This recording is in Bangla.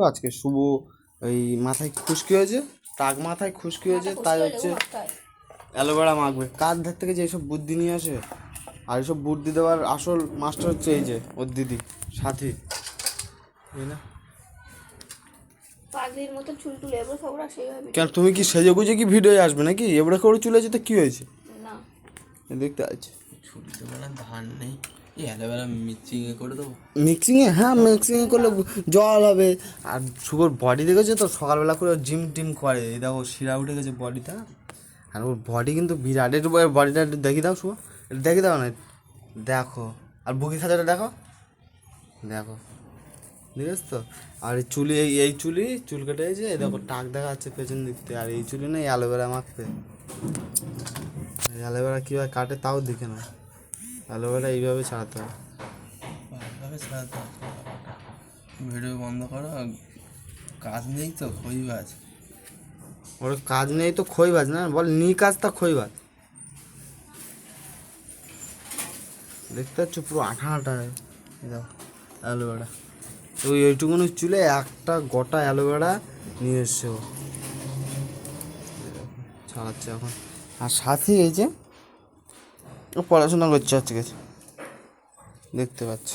তো আজকে শুভ ওই মাথায় খুশকি হয়েছে, টাক মাথায় খুশকি হয়েছে, তাই হচ্ছে অ্যালোভেরা মাখবে। কার ধার থেকে যে এইসব বুদ্ধি নিয়ে আসে, আর এইসব বুদ্ধি দেওয়ার আসল মাস্টার হচ্ছে এই যে ওর দিদি সাথী, তাই না? পাগলির মতো চুল তুলে এবার সবরা সেইভাবে। কেন তুমি কি সেজে গুজে কি ভিডিও আসবে নাকি? এবারে করে চলে যেতে কি হয়েছে না দেখতে আছে? ছুটিতে মানে ধান নেই, এই অ্যালোভেরা মিক্সিংয়ে করে দেবো। মিক্সিংয়ে, হ্যাঁ মিক্সিংয়ে করলে জল হবে। আর শুভর বডি দেখেছো তো, সকালবেলা করে জিম টিম করে, এই দেখো শিরা উঠে গেছে বডিটা। আর ওর বডি কিন্তু বিরাট। একটু বডিটা একটু দেখি দাও শুভ, একটু দেখি দাও না, দেখো। আর বুকি খাতাটা দেখো, দেখো, দেখেছ তো? আর এই চুলি, এই চুল কেটে গেছে, এই দেখো টাক দেখা যাচ্ছে পেছন দিক থেকে। আর এই চুলি নেই অ্যালোভেরা মাখতে। অ্যালোভেরা কীভাবে কাটে তাও দেখে না, অ্যালোভেরা এইভাবে ছাড়াতে হয়। ভালোভাবে সারাতে হবে। ভিডিও বন্ধ করো, কাজ নেই তো খইবাজ। ওর কাজ নেই তো খইবাজ না, বল নি কাজ তা খইবাজ। দেখতে পাচ্ছ পুরো আঠা আঠা, দেখো অ্যালোভেরা। তো এইটুকুনি চুলে একটা গোটা অ্যালোভেরা নিয়ে এসছে ও, ছাড়াচ্ছে এখন। আর সাথে এই যে ও পড়াশোনা করছে আজকে, দেখতে পাচ্ছ।